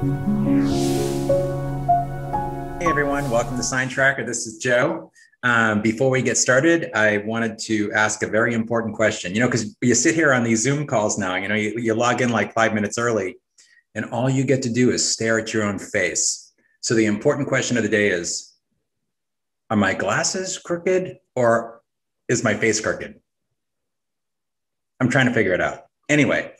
Hey everyone, welcome to SignTracker. This is Joe. Before we get started, I wanted to ask a very important question. Because you sit here on these Zoom calls now, you log in like 5 minutes early, and all you get to do is stare at your own face. So the important question of the day is, are my glasses crooked or is my face crooked? I'm trying to figure it out. Anyway,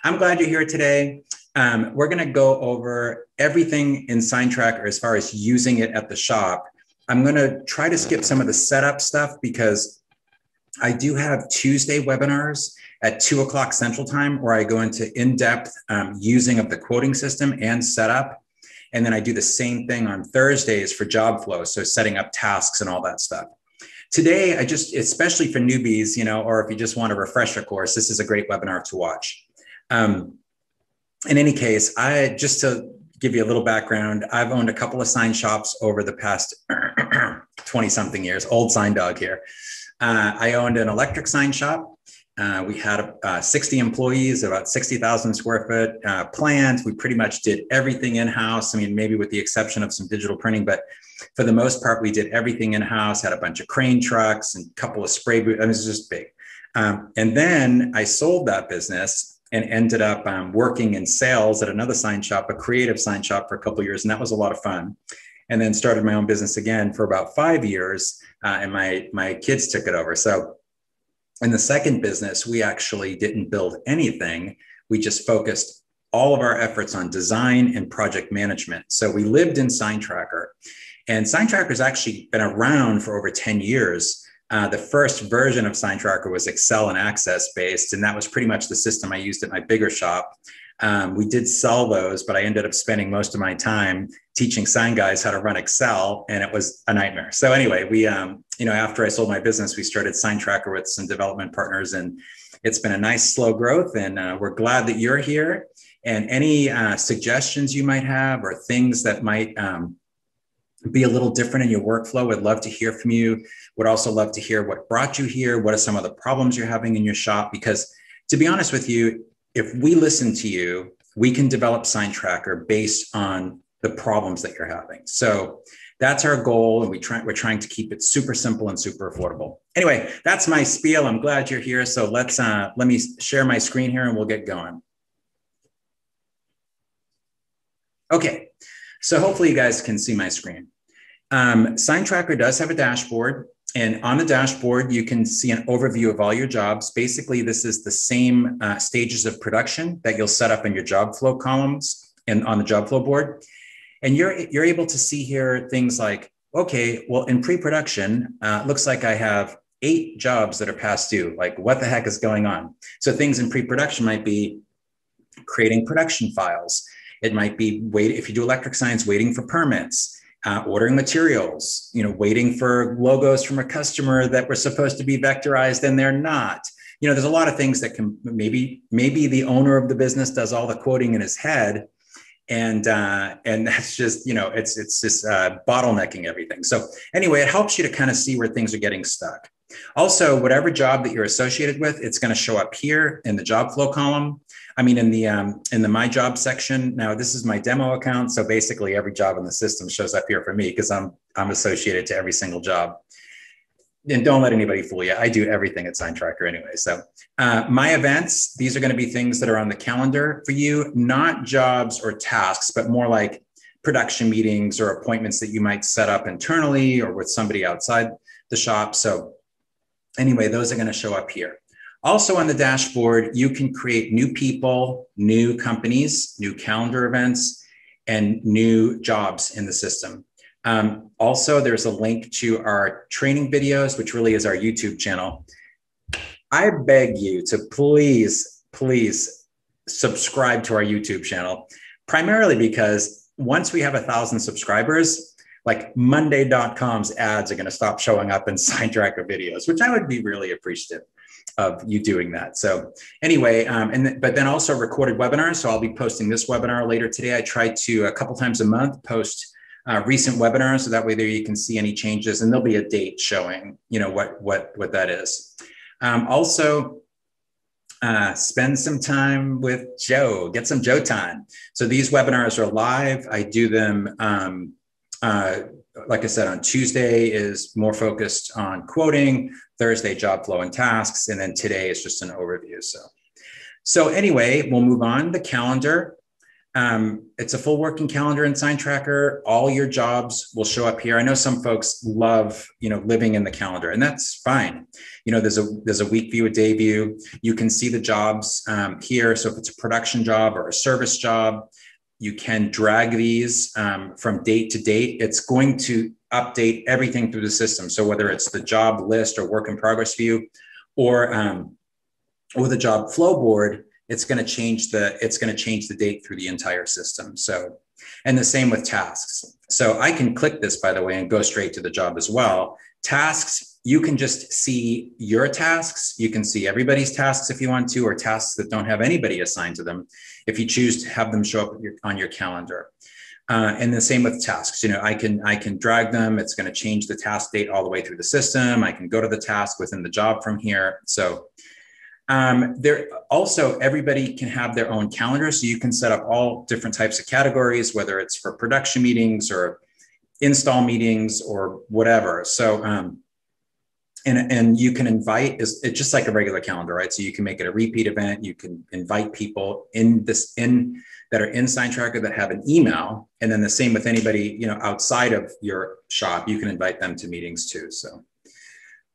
I'm glad you're here today. We're going to go over everything in SignTracker as far as using it at the shop. I'm going to try to skip some of the setup stuff because I do have Tuesday webinars at 2 o'clock Central Time where I go into in-depth using of the quoting system and setup. And then I do the same thing on Thursdays for job flow, so setting up tasks and all that stuff. Today, especially for newbies, or if you just want a refresher course, this is a great webinar to watch. In any case, just to give you a little background, I've owned a couple of sign shops over the past 20 something years, old sign dog here. I owned an electric sign shop. We had 60 employees, about 60,000 square foot plant. We pretty much did everything in-house. I mean, maybe with the exception of some digital printing, but for the most part, we did everything in-house, had a bunch of crane trucks and a couple of spray booths. I mean, it was just big. And then I sold that business and ended up working in sales at another sign shop, a creative sign shop, for a couple of years. And that was a lot of fun. And then started my own business again for about 5 years. And my kids took it over. So in the second business, we actually didn't build anything. We just focused all of our efforts on design and project management. So we lived in SignTracker. And SignTracker has actually been around for over 10 years. The first version of SignTracker was Excel and Access based, and that was pretty much the system I used at my bigger shop. We did sell those, but I ended up spending most of my time teaching sign guys how to run Excel, and it was a nightmare. So anyway, we, after I sold my business, we started SignTracker with some development partners, and it's been a nice slow growth, and we're glad that you're here. And any suggestions you might have or things that might be a little different in your workflow, would love to hear from you. Would also love to hear what brought you here. What are some of the problems you're having in your shop? Because to be honest with you, if we listen to you, we can develop SignTracker based on the problems that you're having. So that's our goal. And we're trying to keep it super simple and super affordable. Anyway, that's my spiel. I'm glad you're here. So let me share my screen here and we'll get going. Okay. So hopefully you guys can see my screen. SignTracker does have a dashboard, and on the dashboard, you can see an overview of all your jobs. Basically, this is the same stages of production that you'll set up in your job flow columns and on the job flow board. And you're able to see here things like, okay, well, in pre-production, looks like I have 8 jobs that are past due. Like, what the heck is going on? So things in pre-production might be creating production files. It might be if you do electric signs, waiting for permits, ordering materials, waiting for logos from a customer that were supposed to be vectorized and they're not. There's a lot of things that can maybe the owner of the business does all the quoting in his head, and that's just it's just bottlenecking everything. So anyway, it helps you to kind of see where things are getting stuck. Also, whatever job that you're associated with, it's going to show up here in the job flow column. I mean, in the My Job section. Now, this is my demo account. So basically every job in the system shows up here for me because I'm associated to every single job. And don't let anybody fool you. I do everything at SignTracker anyway. So my events, these are going to be things that are on the calendar for you, not jobs or tasks, but more like production meetings or appointments that you might set up internally or with somebody outside the shop. So anyway, those are going to show up here. Also on the dashboard, you can create new people, new companies, new calendar events, and new jobs in the system. Also, there's a link to our training videos, which really is our YouTube channel. I beg you to please subscribe to our YouTube channel, primarily because once we have 1,000 subscribers, like Monday.com's ads are going to stop showing up in SignTracker videos, which I would be really appreciative of you doing that. So anyway, but then also recorded webinars. So I'll be posting this webinar later today. I try to a couple times a month post recent webinars, so that way there you can see any changes, and there'll be a date showing what that is. Also, spend some time with Joe, get some Joe time. So these webinars are live. I do them, like I said, on Tuesday is more focused on quoting, Thursday, job flow and tasks, and then today is just an overview. So anyway, we'll move on. The calendar. It's a full working calendar in SignTracker. All your jobs will show up here. I know some folks love, living in the calendar, and that's fine. There's a week view, a day view. You can see the jobs here. So if it's a production job or a service job, you can drag these from date to date. It's going to update everything through the system. So whether it's the job list or work in progress view, or the job flow board, it's going to change the date through the entire system. So, and the same with tasks. So I can click this, by the way, and go straight to the job as well. Tasks, you can just see your tasks. You can see everybody's tasks if you want to, or tasks that don't have anybody assigned to them, if you choose to have them show up on your calendar. And the same with tasks. I can drag them. It's going to change the task date all the way through the system. I can go to the task within the job from here. So there also, everybody can have their own calendar. So you can set up all different types of categories, whether it's for production meetings or install meetings or whatever. So, and you can invite, it's just like a regular calendar, right? So you can make it a repeat event. You can invite people that are in SignTracker that have an email. And then the same with anybody, outside of your shop, you can invite them to meetings too. So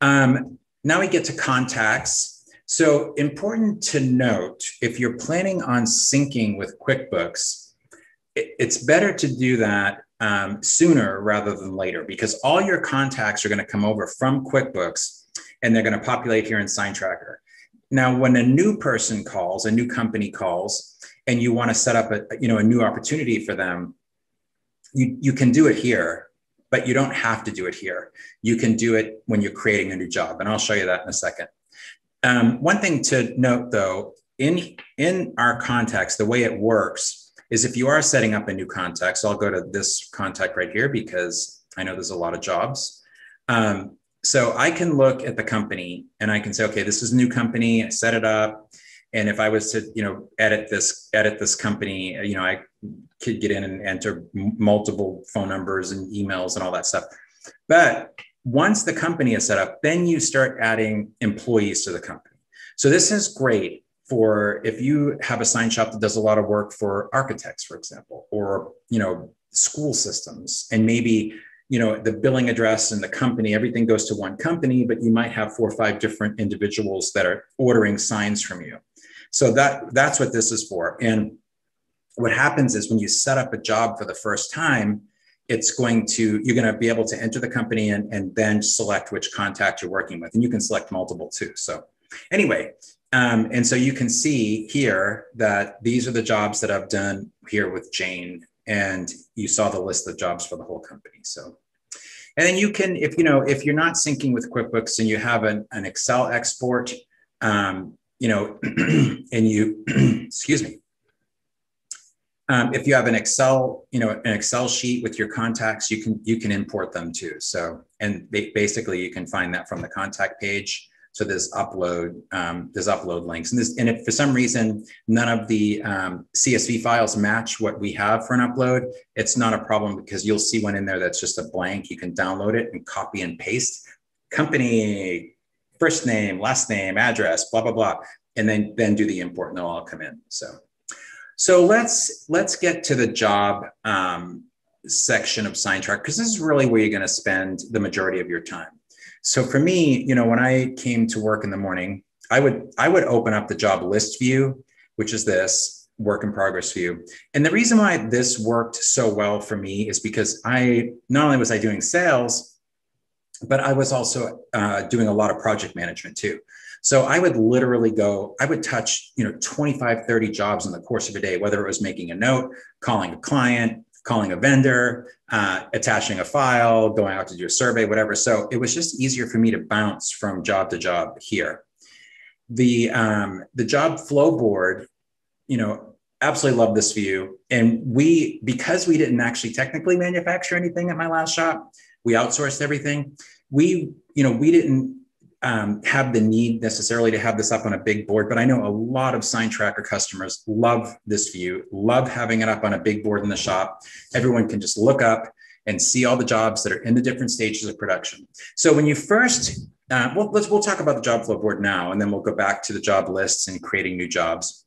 now we get to contacts. So important to note, if you're planning on syncing with QuickBooks, it's better to do that sooner rather than later, because all your contacts are going to come over from QuickBooks and they're going to populate here in SignTracker. Now, when a new person calls, a new company calls, and you want to set up a new opportunity for them, you can do it here, but you don't have to do it here. You can do it when you're creating a new job, and I'll show you that in a second. One thing to note, though, in our contacts, the way it works is if you are setting up a new contact, so I'll go to this contact right here because I know there's a lot of jobs. So I can look at the company and I can say, okay, this is a new company, I set it up. And if I was to, edit this company, I could get in and enter multiple phone numbers and emails and all that stuff. But once the company is set up, then you start adding employees to the company. So this is great for if you have a sign shop that does a lot of work for architects, for example, or, school systems, and maybe, the billing address and the company, everything goes to one company, but you might have 4 or 5 different individuals that are ordering signs from you. So that's what this is for. And what happens is when you set up a job for the first time, you're going to be able to enter the company and then select which contact you're working with. And you can select multiple too. So anyway, and so you can see here that these are the jobs that I've done here with Jane, and you saw the list of jobs for the whole company. So, and then you can, if you're not syncing with QuickBooks and you have an Excel export, and you, excuse me, if you have an Excel, an Excel sheet with your contacts, you can import them too. So, and basically you can find that from the contact page. So there's upload links, and if for some reason none of the CSV files match what we have for an upload, it's not a problem because you'll see one in there that's just a blank. You can download it and copy and paste company, first name, last name, address, blah blah blah, and then do the import, and they'll all come in. So let's get to the job section of SignTracker, because this is really where you're going to spend the majority of your time. So for me, when I came to work in the morning, I would open up the job list view, which is this work in progress view. And the reason why this worked so well for me is because not only was I doing sales, but I was also doing a lot of project management too. So I would literally I would touch, 25, 30 jobs in the course of a day, whether it was making a note, calling a client, calling a vendor, attaching a file, going out to do a survey, whatever. So it was just easier for me to bounce from job to job here. The job flow board, absolutely love this view. And because we didn't actually technically manufacture anything at my last shop, we outsourced everything. We didn't have the need necessarily to have this up on a big board, but I know a lot of SignTracker customers love this view, love having it up on a big board in the shop. Everyone can just look up and see all the jobs that are in the different stages of production. So when you first, we'll talk about the job flow board now, and then we'll go back to the job lists and creating new jobs.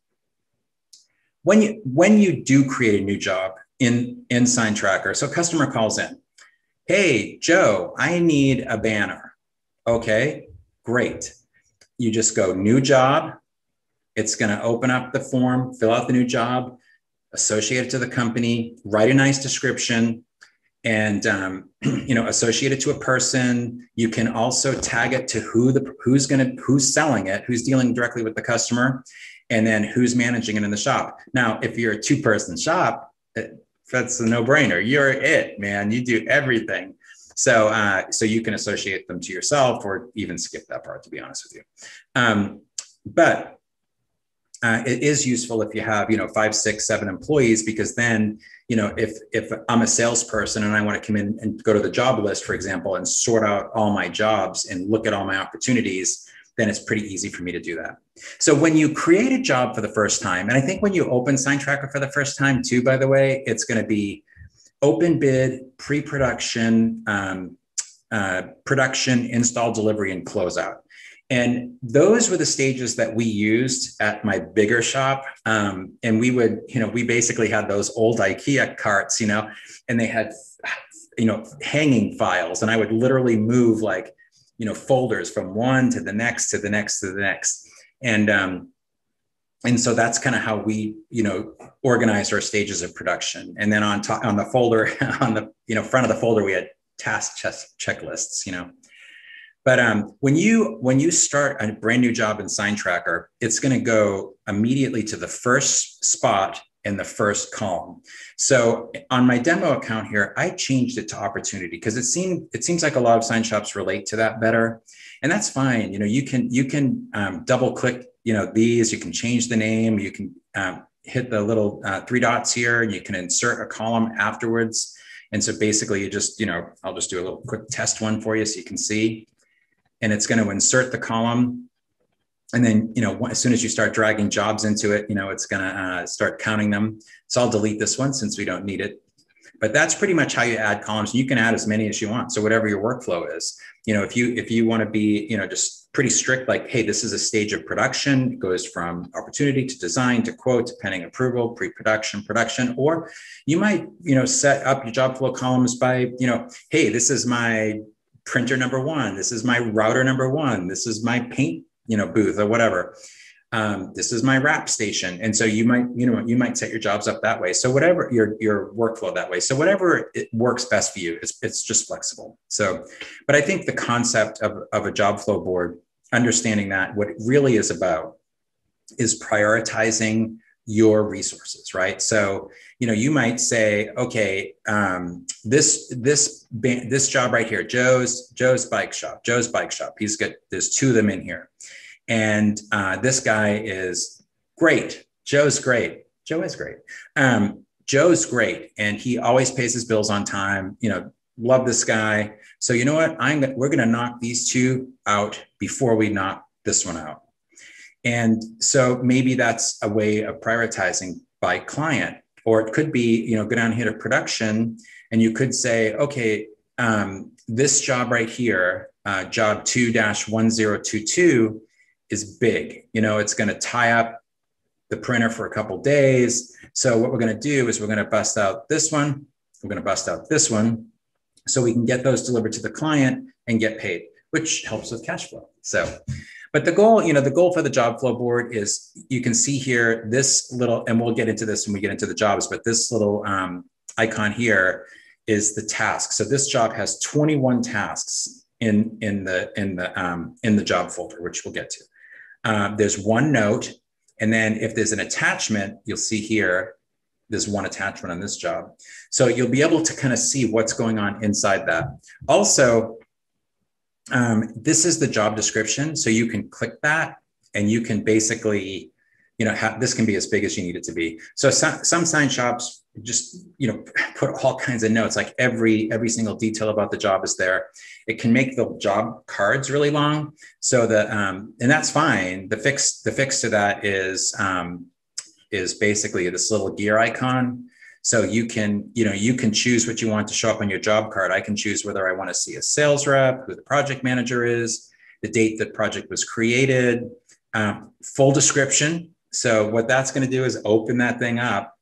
When you do create a new job in SignTracker, so customer calls in, hey, Joe, I need a banner. Okay, great. You just go new job. It's going to open up the form, fill out the new job, associate it to the company, write a nice description, and associate it to a person. You can also tag it to who's selling it, who's dealing directly with the customer, and then who's managing it in the shop. Now, if you're a two-person shop, that's a no-brainer. You're it, man. You do everything. So you can associate them to yourself, or even skip that part, to be honest with you. But it is useful if you have, 5, 6, 7 employees, because then, if I'm a salesperson and I want to come in and go to the job list, for example, and sort out all my jobs and look at all my opportunities, then it's pretty easy for me to do that. So when you create a job for the first time, and I think when you open SignTracker for the first time too, by the way, it's going to be open bid, pre-production, production, install, delivery, and closeout. And those were the stages that we used at my bigger shop. And we would, we basically had those old IKEA carts, and they had, hanging files. And I would literally move folders from one to the next, to the next, to the next. And so that's kind of how we, organized our stages of production. And then on the folder, on the, front of the folder, we had task checklists, But when you start a brand new job in SignTracker, it's going to go immediately to the first spot in the first column. So on my demo account here, I changed it to opportunity because it seems like a lot of sign shops relate to that better, and that's fine. You can double click these. You can change the name. You can hit the little 3 dots here, and you can insert a column afterwards. And so basically, you just I'll just do a little quick test one for you so you can see. And it's going to insert the column. And then, as soon as you start dragging jobs into it, it's going to start counting them. So I'll delete this one since we don't need it. But that's pretty much how you add columns. You can add as many as you want. So whatever your workflow is, if you want to be, just pretty strict, like, hey, this is a stage of production. It goes from opportunity to design to quote, to pending approval, pre-production, production, or you might, set up your job flow columns by, hey, this is my printer number 1. This is my router number 1. This is my paint, booth or whatever. This is my wrap station. And so you might set your jobs up that way. So whatever your workflow that way. So whatever it works best for you, it's just flexible. So, but I think the concept of a job flow board, understanding that what it really is about is prioritizing your resources, right? So, you might say, okay, this job right here, Joe's bike shop. He's got, there's 2 of them in here. And this guy is great. Joe's great. Joe is great. Joe's great. And he always pays his bills on time. Love this guy. So you know what? We're going to knock these 2 out before we knock this one out. And so maybe that's a way of prioritizing by client. Or it could be, go down here to production, and you could say, okay, this job right here, job 2-1022 is big. It's going to tie up the printer for a couple of days. So what we're going to do is we're going to bust out this one. We're going to bust out this one so we can get those delivered to the client and get paid, which helps with cash flow. So, but the goal, the goal for the job flow board is, you can see here this little, and we'll get into this when we get into the jobs, but this little icon here is the task. So this job has 21 tasks in the job folder, which we'll get to. There's 1 note, and then if there's an attachment, you'll see here, there's 1 attachment on this job. So you'll be able to kind of see what's going on inside that. Also, this is the job description. So you can click that, and you can basically, this can be as big as you need it to be. So some sign shops just, put all kinds of notes, like every single detail about the job is there. It can make the job cards really long. So and that's fine. The fix to that is basically this little gear icon. So you can choose what you want to show up on your job card. I can choose whether I want to see a sales rep, who the project manager is, the date the project was created, full description. So what that's going to do is open that thing up.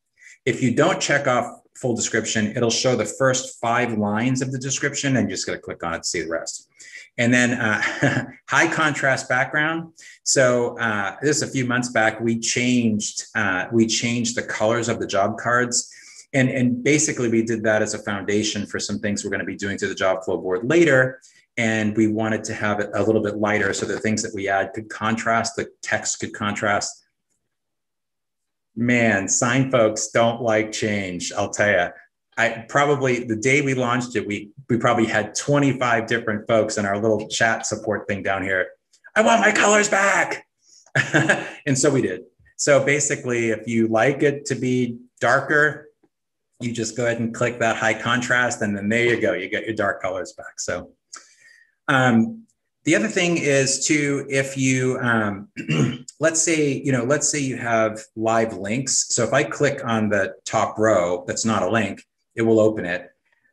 If you don't check off full description, it'll show the first 5 lines of the description, and you're just going to click on it to see the rest. And then high contrast background. So this is a few months back, we changed the colors of the job cards. And basically we did that as a foundation for some things we're going to be doing to the job flow board later. And we wanted to have it a little bit lighter so the things that we add could contrast, the text could contrast. Man, sign folks don't like change, I'll tell you. The day we launched it, we probably had 25 different folks in our little chat support thing down here. I want my colors back. And so we did. So basically, if you like it to be darker, you just go ahead and click that high contrast, and then there you go. You get your dark colors back. So the other thing is too, if you, let's say you have live links. So if I click on the top row, that's not a link, it will open it.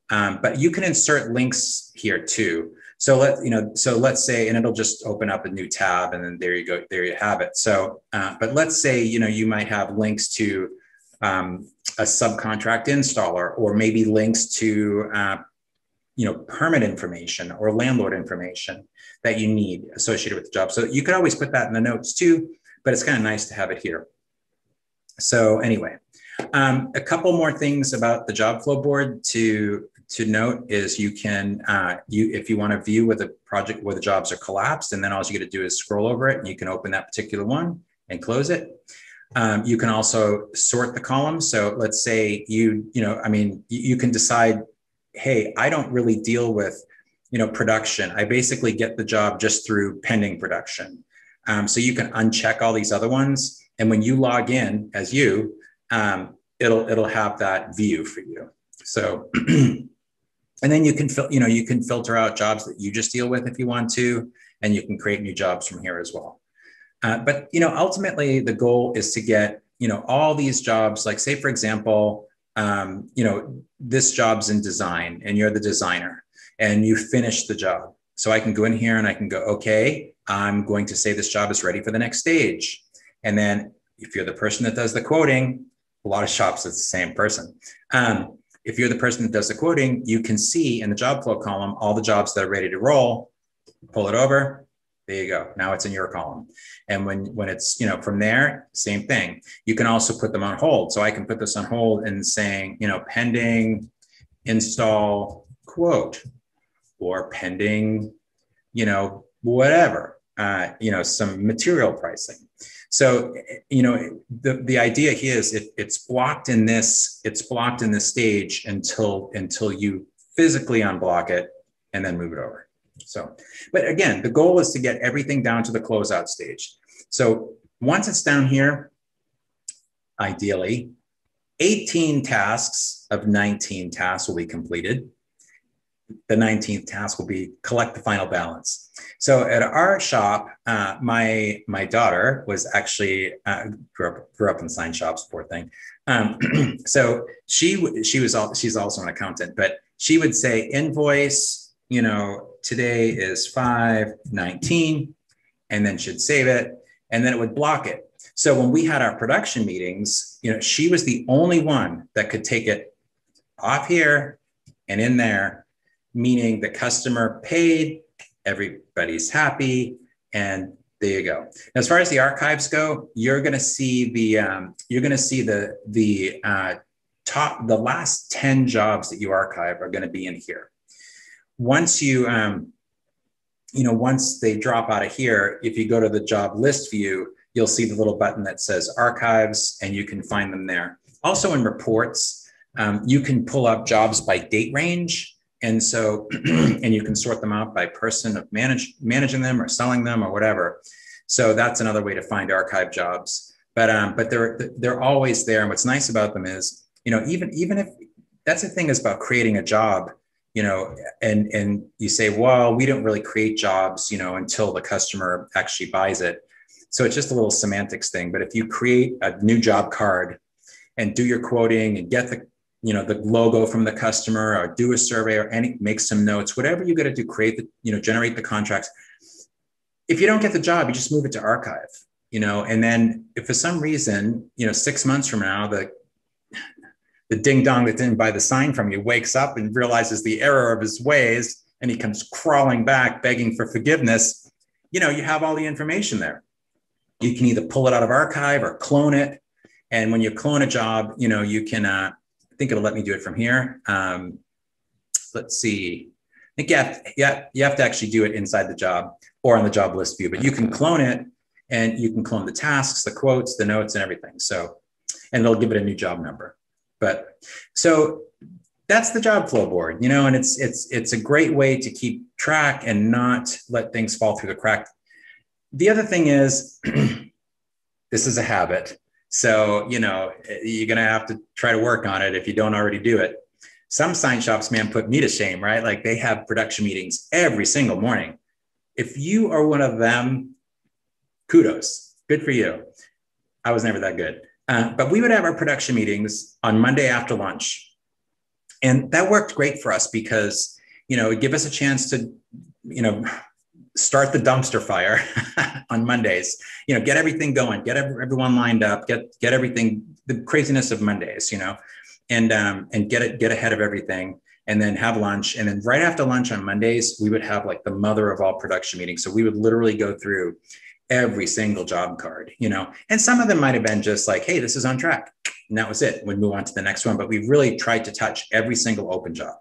But you can insert links here too. So let's say, and it'll just open up a new tab, and then there you go, there you have it. So, but let's say, you might have links to a subcontract installer, or maybe links to, permit information or landlord information that you need associated with the job. So you could always put that in the notes too, but it's kind of nice to have it here. So anyway, a couple more things about the job flow board to note is you can, if you want to view where the jobs are collapsed, and then all you got to do is scroll over it and you can open that particular one and close it. You can also sort the columns. So let's say you can decide, hey, I don't really deal with, production. I basically get the job just through pending production. So you can uncheck all these other ones. And when you log in as you, it'll have that view for you. So, and then you can filter out jobs that you just deal with if you want to, and you can create new jobs from here as well. But, ultimately the goal is to get, all these jobs, like say, for example, this job's in design and you're the designer and you finish the job. So I can go in here and I can go, okay, I'm going to say this job is ready for the next stage. And then if you're the person that does the quoting, a lot of shops, it's the same person. If you're the person that does the quoting, you can see in the job flow column, all the jobs that are ready to roll, pull it over. There you go. Now it's in your column. And when it's, from there, same thing. You can also put them on hold. So I can put this on hold and saying, pending install quote, or pending, whatever, some material pricing. So, the idea here is it's blocked in this stage until you physically unblock it and then move it over. So, but again, the goal is to get everything down to the closeout stage. So once it's down here, ideally, 18 tasks of 19 tasks will be completed. The 19th task will be collect the final balance. So at our shop, my daughter was actually grew up in sign shops, poor thing. So she's also an accountant, but she would say invoice, today is 5/19, and then she'd save it, and then it would block it. So when we had our production meetings, she was the only one that could take it off here and in there, meaning the customer paid, everybody's happy, and there you go. As far as the archives go, you're going to see the last 10 jobs that you archive are going to be in here. Once you, once they drop out of here, if you go to the job list view, you'll see the little button that says archives, and you can find them there. Also in reports, you can pull up jobs by date range. And so, and you can sort them out by person of managing them or selling them or whatever. So that's another way to find archive jobs. But they're always there. And what's nice about them is even if that's the thing is about creating a job, and you say, well, we don't really create jobs, until the customer actually buys it. So it's just a little semantics thing. But if you create a new job card and do your quoting and get the logo from the customer, or do a survey, or make some notes, whatever you got to do, create generate the contracts. If you don't get the job, you just move it to archive, and then if for some reason, 6 months from now, the ding dong that didn't buy the sign from you wakes up and realizes the error of his ways, and he comes crawling back begging for forgiveness, you have all the information there. You can either pull it out of archive or clone it. And when you clone a job, you can, I think it'll let me do it from here. Let's see. I think you have to actually do it inside the job or on the job list view, but you can clone it, and you can clone the tasks, the quotes, the notes, and everything. So, and it'll give it a new job number. But so that's the job flow board, and it's a great way to keep track and not let things fall through the crack. The other thing is, this is a habit. So, you're going to have to try to work on it if you don't already do it. Some sign shops, man, put me to shame, right? Like they have production meetings every single morning. If you are one of them, kudos, good for you. I was never that good. But we would have our production meetings on Monday after lunch. And that worked great for us because, it would give us a chance to, start the dumpster fire on Mondays, get everything going, get everyone lined up, get everything, the craziness of Mondays, and get ahead of everything, and then have lunch. And then right after lunch on Mondays, we would have like the mother of all production meetings. So we would literally go through every single job card, and some of them might've been just like, hey, this is on track. And that was it. We'd move on to the next one, but we really tried to touch every single open job.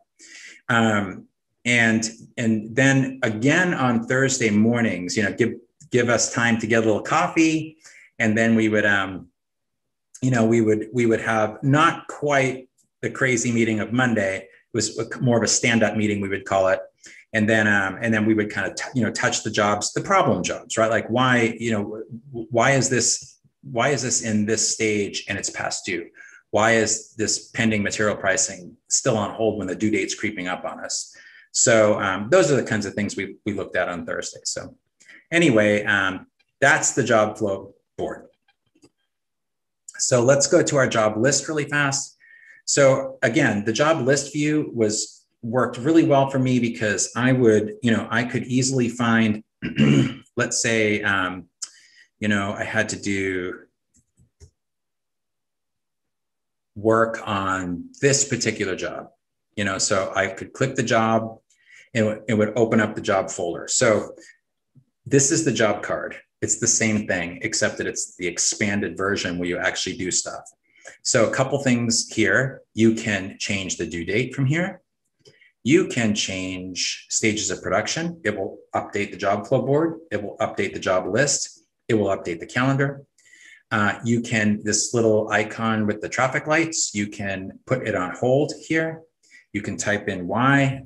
And then again on Thursday mornings, give us time to get a little coffee, and then we would, we would have not quite the crazy meeting of Monday. It was more of a stand-up meeting, we would call it, and then we would kind of touch the jobs, the problem jobs, right? Like why is this in this stage and it's past due? Why is this pending material pricing still on hold when the due date's creeping up on us? So those are the kinds of things we looked at on Thursday. So anyway, that's the job flow board. So let's go to our job list really fast. So again, the job list view worked really well for me because I could easily find, let's say, I had to do work on this particular job, so I could click the job, and it would open up the job folder. So this is the job card. It's the same thing, except that it's the expanded version where you actually do stuff. So a couple things here. You can change the due date from here. You can change stages of production. It will update the job flow board. It will update the job list. It will update the calendar. This little icon with the traffic lights, you can put it on hold here. You can type in Y,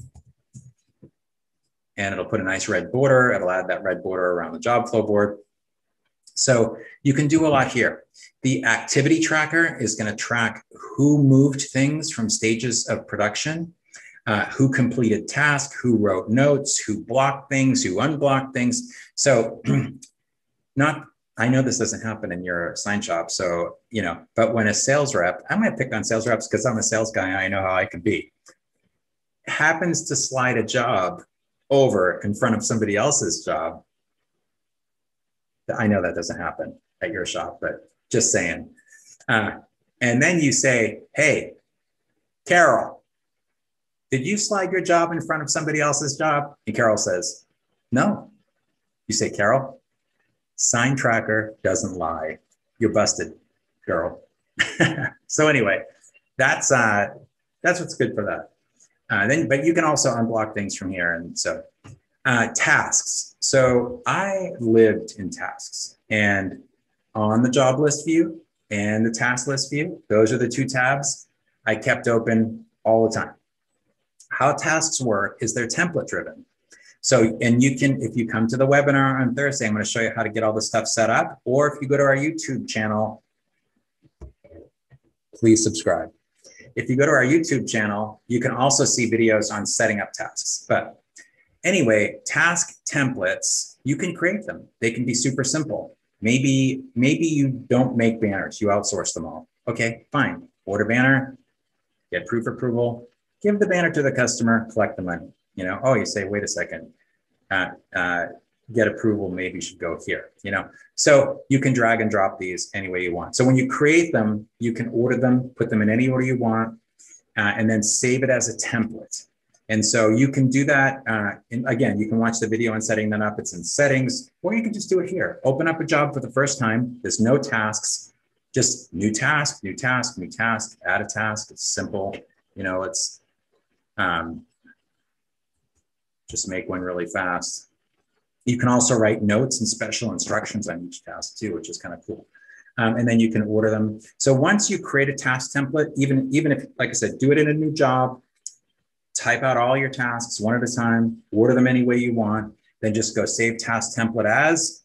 and it'll put a nice red border. It'll add that red border around the job flow board. So you can do a lot here. The activity tracker is going to track who moved things from stages of production, who completed tasks, who wrote notes, who blocked things, who unblocked things. So I know this doesn't happen in your sign shop. So, but when a sales rep, I might pick on sales reps because I'm a sales guy and I know how I can be, happens to slide a job over in front of somebody else's job. I know that doesn't happen at your shop, but just saying. And then you say, hey, Carol, did you slide your job in front of somebody else's job? And Carol says, no. You say, Carol, SignTracker doesn't lie. You're busted, girl. So anyway, that's what's good for that. But you can also unblock things from here. And so tasks. So I lived in tasks, and on the job list view and the task list view, those are the two tabs I kept open all the time. How tasks work is they're template driven. So, and you can, if you come to the webinar on Thursday, I'm going to show you how to get all this stuff set up. Or if you go to our YouTube channel, please subscribe. if you go to our YouTube channel, you can also see videos on setting up tasks. But anyway, task templates, you can create them. They can be super simple. Maybe you don't make banners, you outsource them all. Okay, fine. Order banner, get proof approval, give the banner to the customer, collect the money. You know, oh, you say, wait a second, get approval, maybe you should go here, you know? So you can drag and drop these any way you want. So when you create them, you can order them, put them in any order you want, and then save it as a template. And so you can do that. Again, you can watch the video on setting that up. It's in settings, or you can just do it here. Open up a job for the first time. There's no tasks, just new task, new task, new task, add a task. It's simple. You know, it's just make one really fast. You can also write notes and special instructions on each task too, which is kind of cool. And then you can order them. So once you create a task template, even if, like I said, do it in a new job, type out all your tasks one at a time, order them any way you want, then just go save task template as,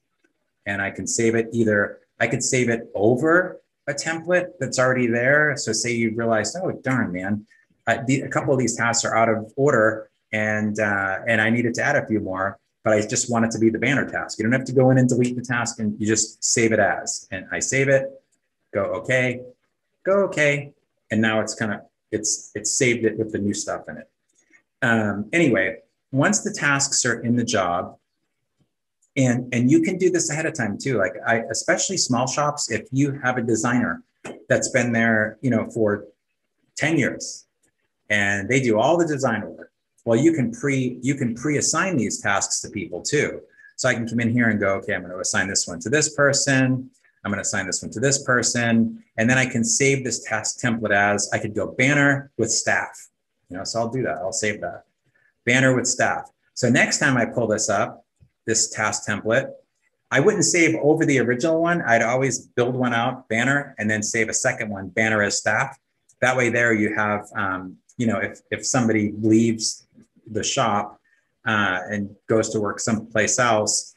and I can save it either, I could save it over a template that's already there. So say you realize, oh, darn, man, a couple of these tasks are out of order and I needed to add a few more, but I just want it to be the banner task. You don't have to go in and delete the task, and you just save it as, and I save it, go okay, and now it's kind of, it's saved it with the new stuff in it. Anyway, once the tasks are in the job, and you can do this ahead of time too, like especially small shops, if you have a designer that's been there, you know, for 10 years, and they do all the design work. Well, you can pre-assign these tasks to people too. So I can come in here and go, okay, I'm going to assign this one to this person. I'm going to assign this one to this person. And then I can save this task template as, I could go banner with staff. You know, so I'll do that. I'll save that. Banner with staff. So next time I pull this up, this task template, I wouldn't save over the original one. I'd always build one out, banner, and then save a second one, banner as staff. That way there you have, you know, if somebody leaves the shop and goes to work someplace else,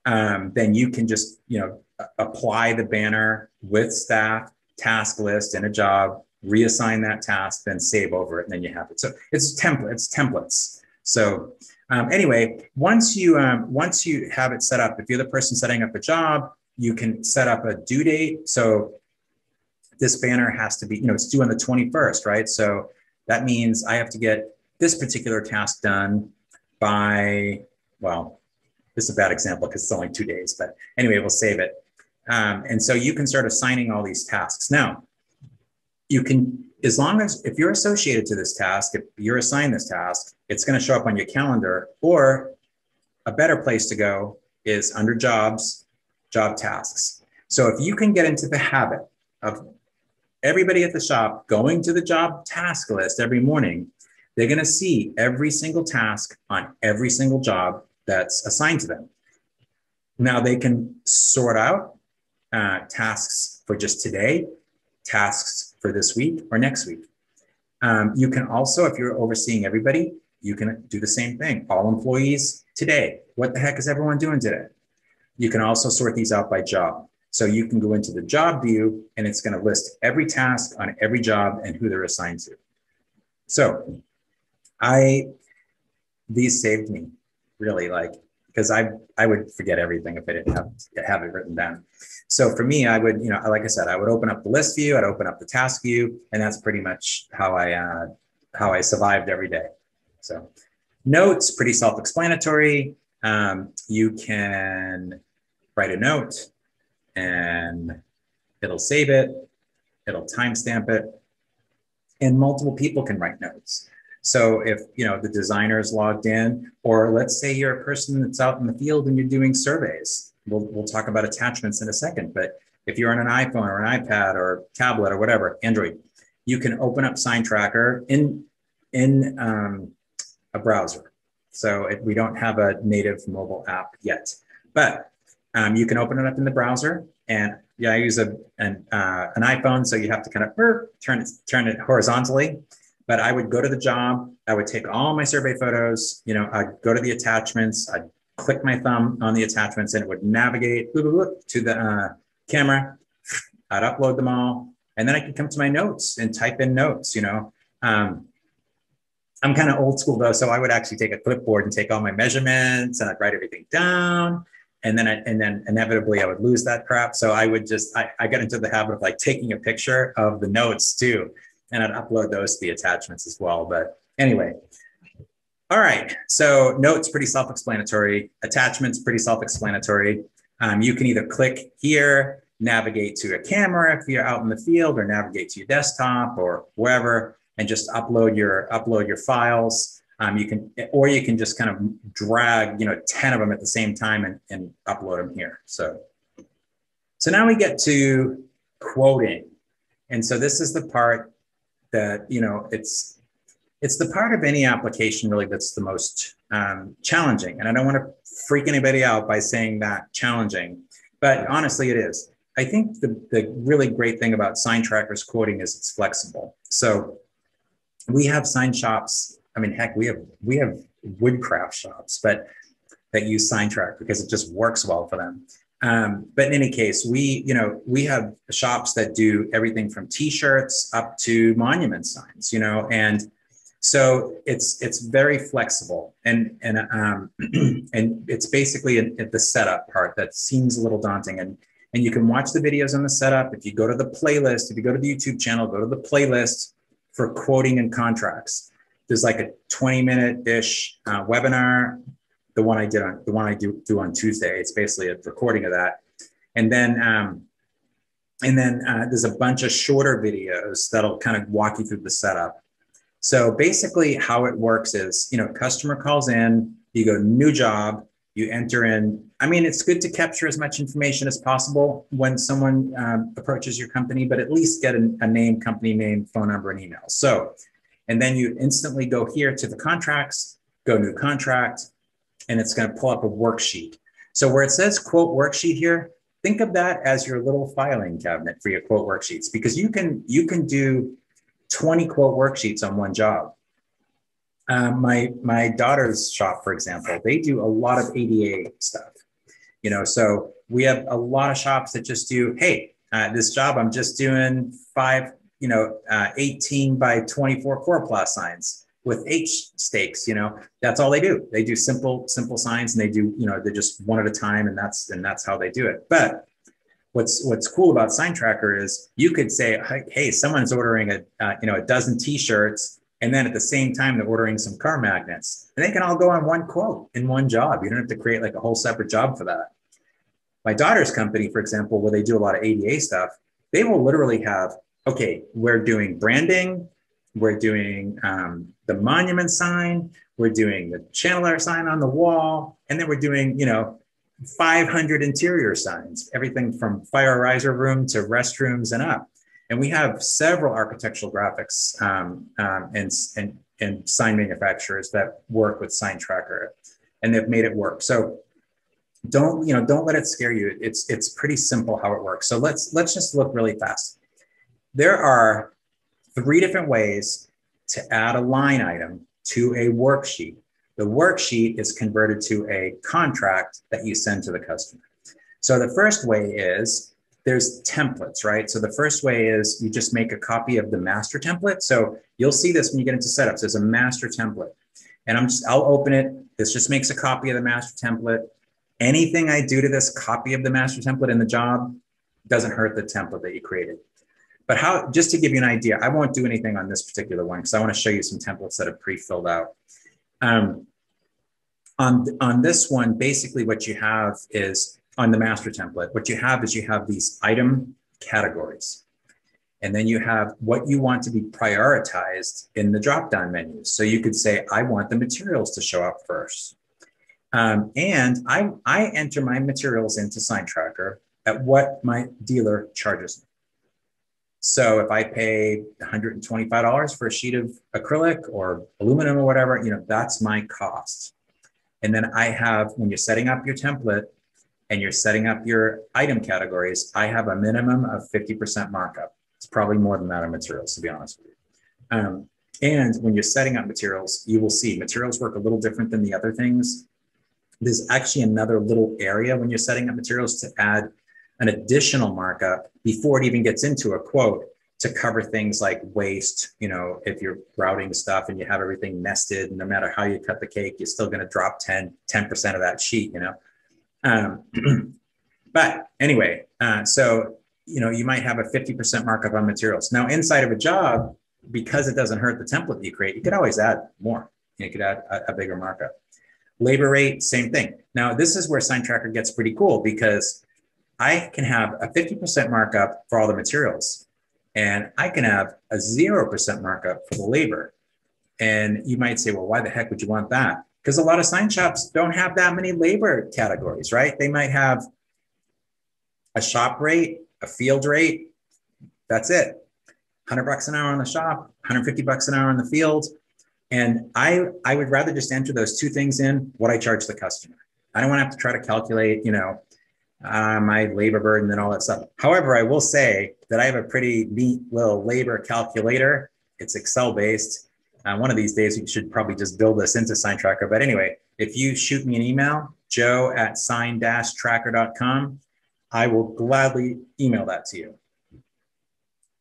then you can just, you know, apply the banner with staff, task list in a job, reassign that task, then save over it, and then you have it. So it's templates. So anyway, once you have it set up, if you're the person setting up a job, you can set up a due date. So this banner has to be, you know, it's due on the 21st, right? So that means I have to get this particular task done by, well, this is a bad example because it's only 2 days, but anyway, we'll save it. And so you can start assigning all these tasks. Now, you can, as long as, if you're associated to this task, if you're assigned this task, it's going to show up on your calendar, or a better place to go is under jobs, job tasks. So if you can get into the habit of everybody at the shop going to the job task list every morning, they're going to see every single task on every single job that's assigned to them. Now they can sort out tasks for just today, tasks for this week or next week. You can also, if you're overseeing everybody, you can do the same thing. All employees today. What the heck is everyone doing today? You can also sort these out by job. So you can go into the job view and it's going to list every task on every job and who they're assigned to. So these saved me really, like, because I would forget everything if I didn't have it written down. So for me, I would, you know, like I said, I would open up the list view, I'd open up the task view, and that's pretty much how I survived every day. So notes, pretty self-explanatory. You can write a note and it'll save it, it'll timestamp it, and multiple people can write notes. So if, you know, the designer is logged in, or let's say you're a person that's out in the field and you're doing surveys, we'll talk about attachments in a second, but if you're on an iPhone or an iPad or tablet or whatever, Android, you can open up SignTracker in a browser. So we don't have a native mobile app yet, but you can open it up in the browser. And yeah, I use an iPhone, so you have to kind of turn it horizontally. But I would go to the job, I would take all my survey photos, you know, I'd go to the attachments, I'd click my thumb on the attachments and it would navigate to the camera. I'd upload them all, And then I can come to my notes and type in notes, I'm kind of old school though, so I would actually take a clipboard and take all my measurements and I'd write everything down. And then inevitably I would lose that crap. So I would I got into the habit of like taking a picture of the notes too, and I'd upload those to the attachments as well. But anyway, all right. So notes, pretty self-explanatory. Attachments, pretty self-explanatory. You can either click here, navigate to a camera if you're out in the field, or navigate to your desktop or wherever, and just upload your files. You can just kind of drag 10 of them at the same time and upload them here. So now we get to quoting, and so this is the part that it's the part of any application really that's the most challenging. And I don't want to freak anybody out by saying that challenging, but honestly it is. I think the really great thing about SignTracker's quoting is it's flexible. So we have sign shops. I mean, heck, we have woodcraft shops, but that use SignTracker because it just works well for them. But in any case, we have shops that do everything from T-shirts up to monument signs, and so it's very flexible, and it's basically the setup part that seems a little daunting, and you can watch the videos on the setup. If you go to the playlist, if you go to the YouTube channel, go to the playlist for quoting and contracts. There's like a 20-minute-ish webinar. The one I do on Tuesday. It's basically a recording of that, and then there's a bunch of shorter videos that'll kind of walk you through the setup. So basically, how it works is, customer calls in, you go new job, you enter in. I mean, it's good to capture as much information as possible when someone approaches your company, but at least get a name, company name, phone number, and email. So, and then you instantly go here to the contracts, go new contract, and it's going to pull up a worksheet. So where it says quote worksheet here, think of that as your little filing cabinet for your quote worksheets, because you can do 20 quote worksheets on one job. My daughter's shop, for example, they do a lot of ADA stuff. So we have a lot of shops that just do, hey, this job, I'm just doing 18 by 24 chloroplast signs with H stakes. That's all they do. They do simple signs, and they do, they're just one at a time, and that's how they do it. But what's cool about SignTracker is you could say, hey, someone's ordering a dozen T-shirts, and then at the same time they're ordering some car magnets, and they can all go on one quote in one job. You don't have to create like a whole separate job for that. My daughter's company, for example, where they do a lot of ADA stuff, they will literally have, okay, we're doing branding, we're doing the monument sign, we're doing the channeler sign on the wall, and then we're doing, 500 interior signs, everything from fire riser room to restrooms and up. And we have several architectural graphics and sign manufacturers that work with SignTracker, and they've made it work. So don't let it scare you. It's pretty simple how it works. So let's just look really fast. There are 3 different ways to add a line item to a worksheet. The worksheet is converted to a contract that you send to the customer. So the first way is there's templates, right? So the first way is you just make a copy of the master template. So you'll see this when you get into setups. There's a master template, and I'll open it. This just makes a copy of the master template. Anything I do to this copy of the master template in the job doesn't hurt the template that you created. But just to give you an idea, I won't do anything on this particular one because I want to show you some templates that are pre-filled out. On this one, basically what you have is, on the master template, what you have is you have these item categories. And then you have what you want to be prioritized in the drop-down menus. So you could say, I want the materials to show up first. And I enter my materials into SignTracker at what my dealer charges me. So if I pay $125 for a sheet of acrylic or aluminum or whatever, that's my cost. And then I have, when you're setting up your template and you're setting up your item categories, I have a minimum of 50% markup. It's probably more than that on materials, to be honest with you. And when you're setting up materials, you will see materials work a little different than the other things. There's actually another little area when you're setting up materials to add an additional markup before it even gets into a quote. to cover things like waste. You know, if you're routing stuff and you have everything nested, no matter how you cut the cake, you're still going to drop 10% of that sheet, you know. But anyway, so, you know, you might have a 50% markup on materials. Now, inside of a job, because it doesn't hurt the template you create, you could always add more. You could add a bigger markup. Labor rate, same thing. Now, this is where SignTracker gets pretty cool, because I can have a 50% markup for all the materials, and I can have a 0% markup for the labor. And you might say, well, why the heck would you want that? Because a lot of sign shops don't have that many labor categories, right? They might have a shop rate, a field rate. That's it. $100 an hour on the shop, $150 an hour on the field. And I would rather just enter those two things in, what I charge the customer. I don't want to have to try to calculate, you know, my labor burden and all that stuff. However, I will say that I have a pretty neat little labor calculator. It's Excel based. One of these days, we should probably just build this into SignTracker. But anyway, if you shoot me an email, joe@sign-tracker.com, I will gladly email that to you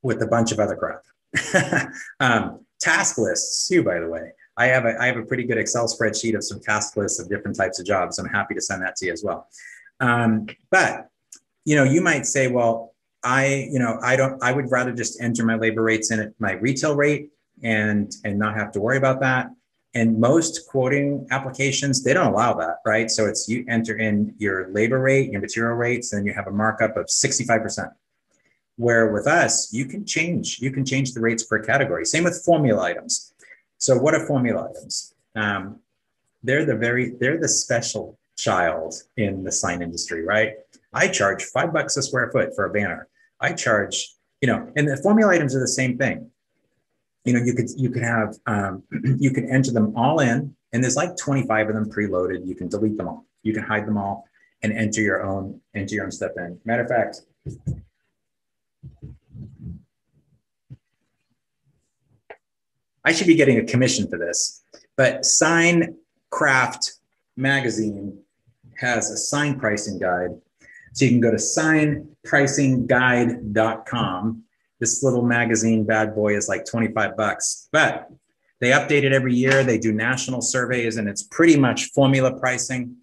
with a bunch of other crap. Task lists too, by the way. I have a pretty good Excel spreadsheet of some task lists of different types of jobs. I'm happy to send that to you as well. But, you know, you might say, well, I would rather just enter my labor rates in at my retail rate and not have to worry about that. And most quoting applications, they don't allow that, right? So it's, you enter in your labor rate, your material rates, and you have a markup of 65%. Where with us, you can change the rates per category. Same with formula items. So what are formula items? They're the special child in the sign industry, right? I charge $5 a square foot for a banner. I charge, you know, and the formula items are the same thing. You know, you could have, you can enter them all in, and there's like 25 of them preloaded. You can delete them all. You can hide them all and enter your own stuff in. Matter of fact, I should be getting a commission for this, but Sign Craft magazine has a sign pricing guide. So you can go to signpricingguide.com. This little magazine bad boy is like $25, but they update it every year. They do national surveys, and it's pretty much formula pricing.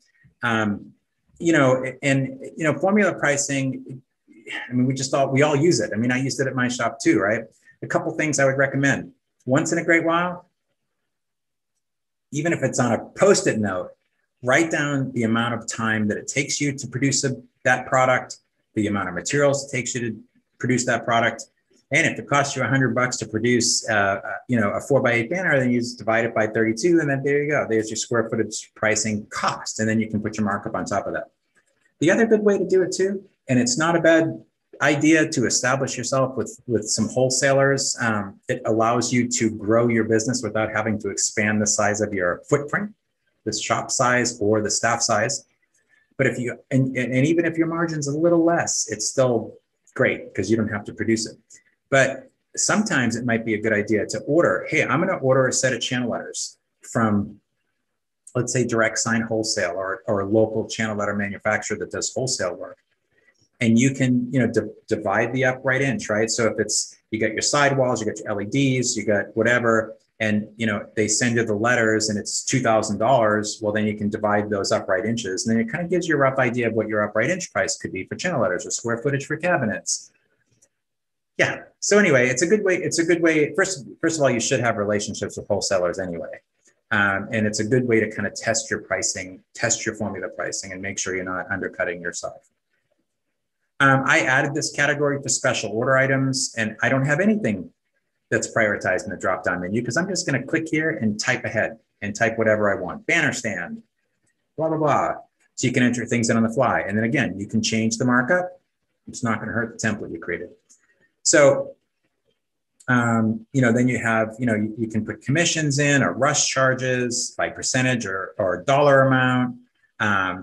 You know, and, you know, formula pricing, I mean, we all use it. I mean, I used it at my shop too, right? A couple things I would recommend. Once in a great while, even if it's on a Post-it note, write down the amount of time that it takes you to produce that product, the amount of materials it takes you to produce that product. And if it costs you $100 to produce, you know, a 4x8 banner, then you just divide it by 32, and then there you go. There's your square footage pricing cost, and then you can put your markup on top of that. The other good way to do it too, and it's not a bad idea to establish yourself with some wholesalers. It allows you to grow your business without having to expand the size of your footprint, the shop size or the staff size. But if you, and even if your margin's a little less, it's still great because you don't have to produce it. But sometimes it might be a good idea to order, hey, I'm going to order a set of channel letters from, let's say, Direct Sign Wholesale or a local channel letter manufacturer that does wholesale work. And you can, you know, divide the upright inch, right? So if it's, you got your sidewalls, you got your LEDs, you got whatever, and, you know, they send you the letters and it's $2,000, well, then you can divide those upright inches. And then it kind of gives you a rough idea of what your upright inch price could be for channel letters or square footage for cabinets. Yeah. So anyway, it's a good way. It's a good way. First of all, you should have relationships with wholesalers anyway. And it's a good way to kind of test your pricing, test your formula pricing, and make sure you're not undercutting yourself. I added this category for special order items, and I don't have anything that's prioritized in the drop-down menu because I'm just going to click here and type ahead and type whatever I want. Banner stand, blah, blah, blah. So you can enter things in on the fly. And then again, you can change the markup. It's not going to hurt the template you created. So, you know, then you have, you know, you can put commissions in or rush charges by percentage or dollar amount.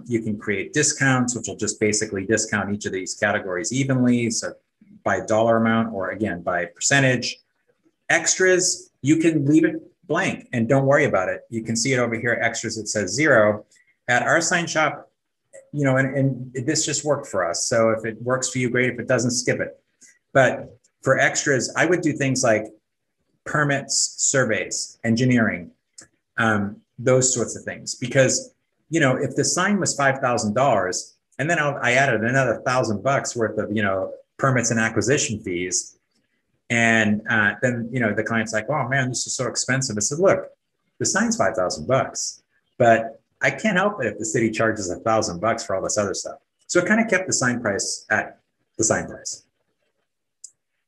You can create discounts, which will just basically discount each of these categories evenly. So by dollar amount, or again, by percentage. Extras, you can leave it blank and don't worry about it. You can see it over here, extras, it says 0. At our sign shop, you know, and this just worked for us. So if it works for you, great. If it doesn't, skip it. But For extras, I would do things like permits, surveys, engineering, those sorts of things. Because, you know, if the sign was $5,000 and then I added another $1,000 worth of, you know, permits and acquisition fees, and then, you know, the client's like, oh man, this is so expensive. I said, look, the sign's $5,000, but I can't help it if the city charges $1,000 for all this other stuff. So it kind of kept the sign price at the sign price.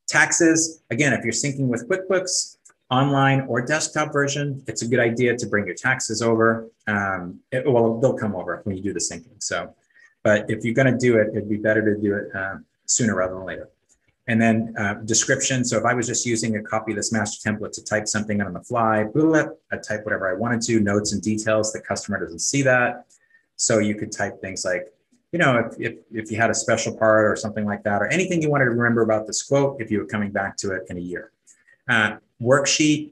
Taxes, again, if you're syncing with QuickBooks, online or desktop version, it's a good idea to bring your taxes over. Well, they'll come over when you do the syncing. So, but if you're going to do it, it'd be better to do it sooner rather than later. And then description. So if I was just using a copy of this master template to type something on the fly, I'd type whatever I wanted to, notes and details. The customer doesn't see that. So you could type things like, you know, if you had a special part or something like that, or anything you wanted to remember about this quote, if you were coming back to it in a year. Worksheet,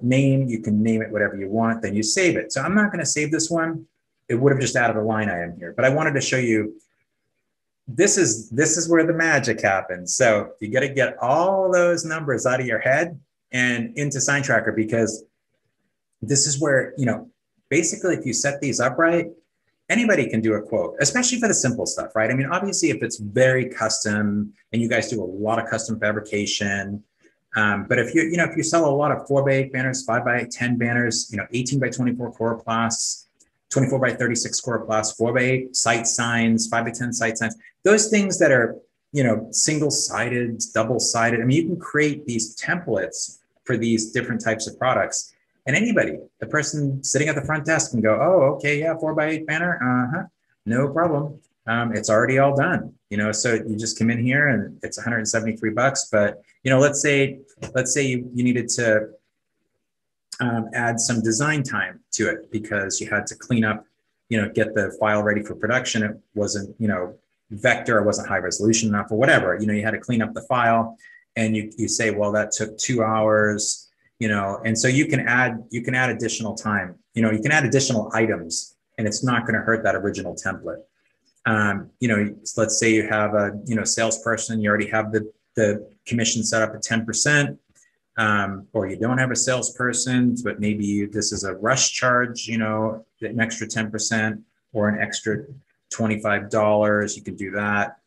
name, you can name it whatever you want, then you save it. So I'm not going to save this one. It would have just added a line item here, but I wanted to show you, this is where the magic happens. So you got to get all those numbers out of your head and into SignTracker, because this is where, you know, basically if you set these up right, anybody can do a quote, especially for the simple stuff, right? I mean, obviously if it's very custom and you guys do a lot of custom fabrication, but if you, if you sell a lot of 4x8 banners, 5x8, 10 banners, 18x24 coroplast, 24x36 coroplast, 4x8 site signs, 5x10 site signs, those things that are, single-sided, double-sided. I mean, you can create these templates for these different types of products. And anybody, the person sitting at the front desk can go, oh, okay, yeah, 4x8 banner, no problem. It's already all done, so you just come in here and it's $173. But, let's say you needed to add some design time to it because you had to clean up, get the file ready for production. It wasn't, vector, it wasn't high resolution enough or whatever, you had to clean up the file, and you say, well, that took 2 hours, and so you can add additional time, you can add additional items, and it's not going to hurt that original template. Let's say you have a, salesperson, you already have the commission set up at 10%, or you don't have a salesperson, but maybe this is a rush charge, an extra 10% or an extra $25, you can do that.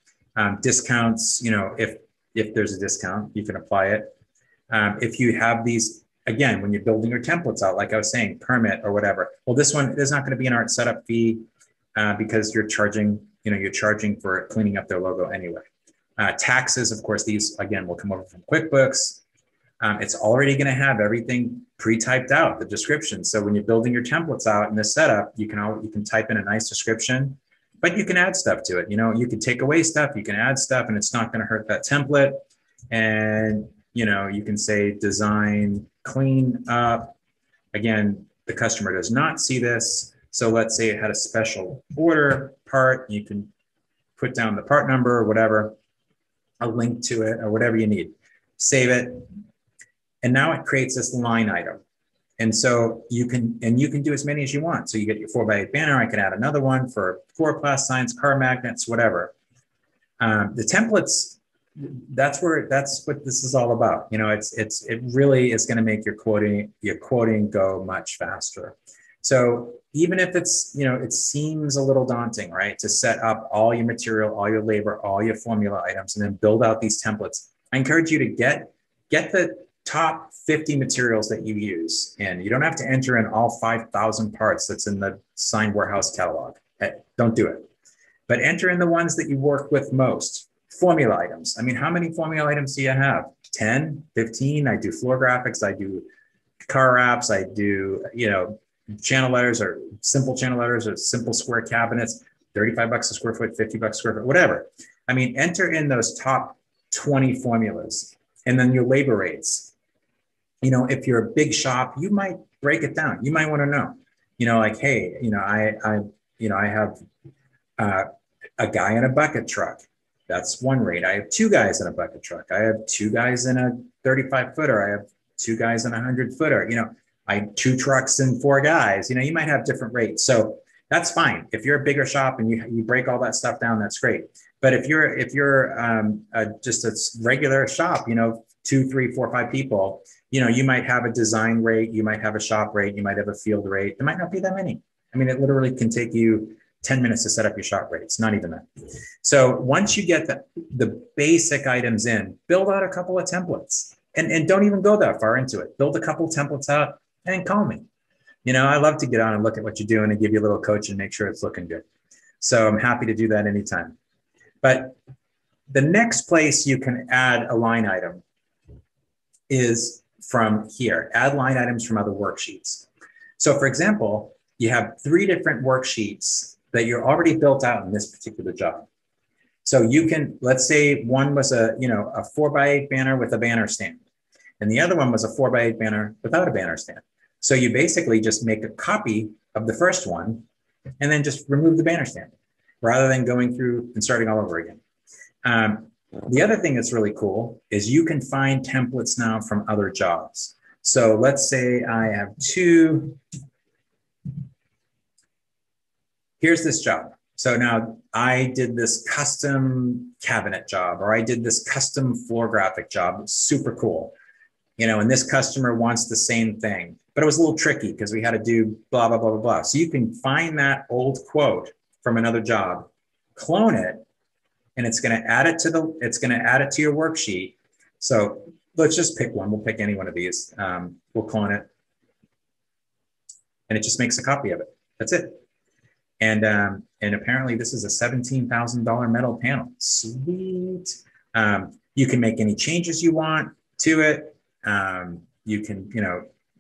Discounts, if there's a discount, you can apply it. If you have these, again, when you're building your templates out, like I was saying, permit or whatever, well, this one, there's not going to be an art setup fee because you're charging for cleaning up their logo anyway. Taxes, of course, these, again, will come over from QuickBooks. It's already going to have everything pre-typed out, the description. So when you're building your templates out in this setup, you can type in a nice description, but you can add stuff to it. You can take away stuff, you can add stuff, and it's not going to hurt that template. And, you can say design, clean up. Again, the customer does not see this. So let's say it had a special order part. You can put down the part number or whatever, a link to it or whatever you need. Save it. And now it creates this line item. And so you can do as many as you want. So you get your 4x8 banner. I can add another one for coroplast signs, car magnets, whatever. The templates, that's what this is all about. It really is going to make your quoting go much faster. So even if it's, it seems a little daunting, right, to set up all your material, all your labor, all your formula items, and then build out these templates, I encourage you to get the top 50 materials that you use. And you don't have to enter in all 5,000 parts that's in the Sign Warehouse catalog. Don't do it. But enter in the ones that you work with most. Formula items. I mean, how many formula items do you have? 10, 15? I do floor graphics. I do car wraps. I do, channel letters or simple channel letters or simple square cabinets, $35 a square foot, $50 a square foot, whatever. I mean, enter in those top 20 formulas and then your labor rates. If you're a big shop, you might break it down. You might want to know, like, hey, I have a guy in a bucket truck. That's one rate. I have 2 guys in a bucket truck. I have 2 guys in a 35 footer. I have 2 guys in a 100 footer. I have 2 trucks and 4 guys. You might have different rates. So that's fine. If you're a bigger shop and you break all that stuff down, that's great. But if you're just a regular shop, 2, 3, 4, 5 people, you might have a design rate, you might have a shop rate, you might have a field rate. There might not be that many. I mean, it literally can take you 10 minutes to set up your shop rate. It's not even that. So once you get the basic items in, build out a couple of templates, and don't even go that far into it. Build a couple templates out and call me. I love to get on and look at what you're doing and give you a little coach and make sure it's looking good. So I'm happy to do that anytime. But the next place you can add a line item is from here. Add line items from other worksheets. So for example, you have 3 different worksheets that you're already built out in this particular job. So you can, let's say one was a 4x8 banner with a banner stand, and the other one was a 4x8 banner without a banner stand. So you basically just make a copy of the first one and then just remove the banner stand rather than going through and starting all over again. The other thing that's really cool is you can find templates now from other jobs. So let's say I have 2. Here's this job. So now I did this custom cabinet job, or I did this custom floor graphic job. It's super cool. And this customer wants the same thing, but it was a little tricky because we had to do blah, blah, blah, blah, blah. So you can find that old quote from another job, clone it, and it's going to add it to your worksheet. So let's just pick one. We'll pick any one of these. We'll clone it, and it just makes a copy of it. That's it. And apparently this is a $17,000 metal panel. Sweet. You can make any changes you want to it. You can,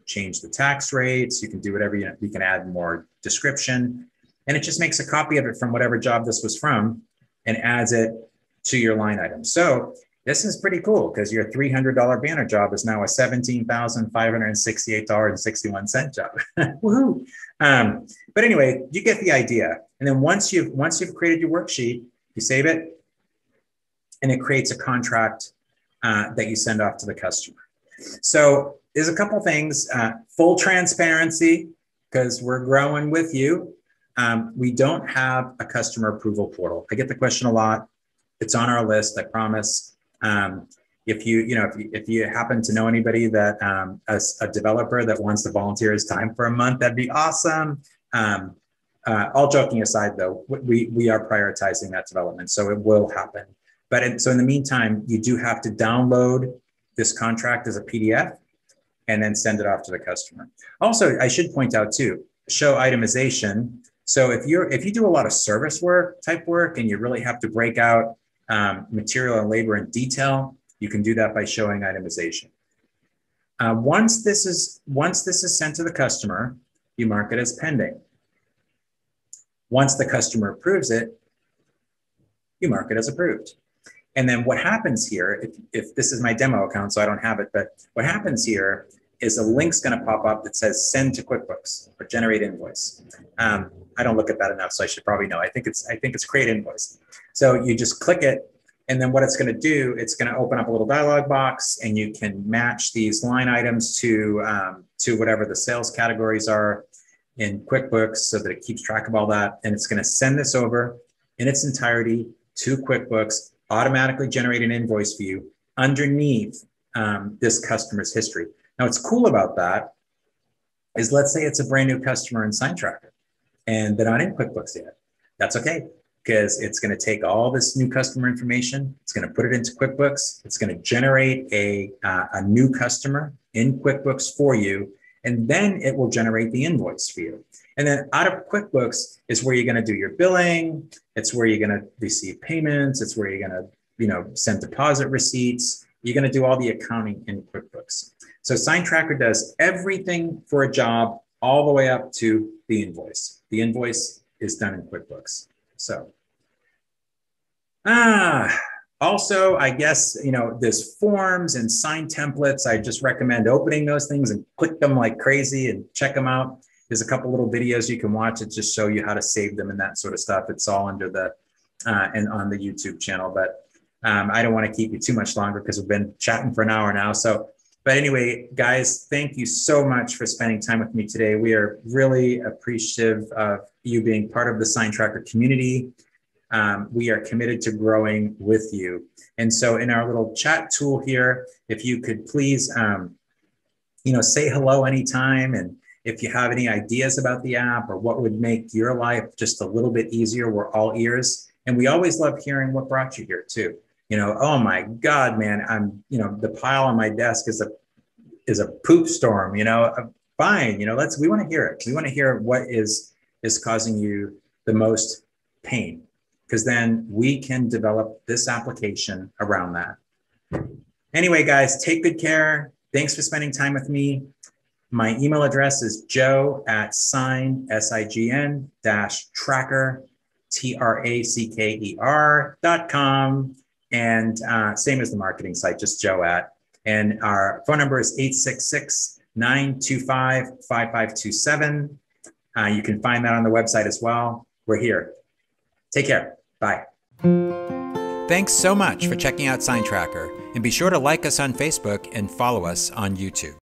change the tax rates. You can do whatever, you can add more description, and it just makes a copy of it from whatever job this was from and adds it to your line item. So this is pretty cool because your $300 banner job is now a $17,568.61 job. Woohoo. But anyway, you get the idea. And then once you've created your worksheet, you save it, and it creates a contract that you send off to the customer. So there's a couple things, full transparency, because we're growing with you. We don't have a customer approval portal. I get the question a lot. It's on our list, I promise. If you happen to know anybody that a developer that wants to volunteer his time for a month, that'd be awesome. All joking aside, though, we are prioritizing that development, so it will happen. But so in the meantime, you do have to download this contract as a PDF and then send it off to the customer. Also, I should point out too, show itemization. So if you do a lot of service type work and you really have to break out material and labor in detail, you can do that by showing itemization. Once this is sent to the customer, you mark it as pending. Once the customer approves it, you mark it as approved. And then what happens here, if this is my demo account, so I don't have it, but what happens here is a link's going to pop up that says send to QuickBooks or generate invoice. I don't look at that enough, so I should probably know. I think it's create invoice. So you just click it, and then what it's going to do, it's going to open up a little dialog box, and you can match these line items to whatever the sales categories are in QuickBooks so that it keeps track of all that. And it's going to send this over in its entirety to QuickBooks, automatically generate an invoice for you underneath this customer's history. Now, what's cool about that is, let's say it's a brand new customer in SignTracker and they're not in QuickBooks yet. That's okay, because it's going to take all this new customer information, it's going to put it into QuickBooks, it's going to generate a new customer in QuickBooks for you, and then it will generate the invoice for you. And then out of QuickBooks is where you're going to do your billing. It's where you're going to receive payments. It's where you're going to, send deposit receipts. You're going to do all the accounting in QuickBooks. So SignTracker does everything for a job all the way up to the invoice. The invoice is done in QuickBooks. So, also, I guess, there's forms and sign templates. I just recommend opening those things and click them like crazy and check them out. There's a couple little videos you can watch that just show you how to save them and that sort of stuff. It's all under the and on the YouTube channel. But I don't want to keep you too much longer because we've been chatting for an hour now. So, but anyway, guys, thank you so much for spending time with me today. We are really appreciative of you being part of the SignTracker community. we are committed to growing with you. And so in our little chat tool here, if you could please, say hello anytime. And if you have any ideas about the app or what would make your life just a little bit easier, we're all ears. And we always love hearing what brought you here too. Oh my God, man, the pile on my desk is a poop storm, fine. We want to hear it. We want to hear what is causing you the most pain, because then we can develop this application around that. Anyway, guys, take good care. Thanks for spending time with me. My email address is joe@sign-tracker, tracker.com. And same as the marketing site, just joe@. And our phone number is 866-925-5527. You can find that on the website as well. We're here. Take care. Bye. Thanks so much for checking out SignTracker, and be sure to like us on Facebook and follow us on YouTube.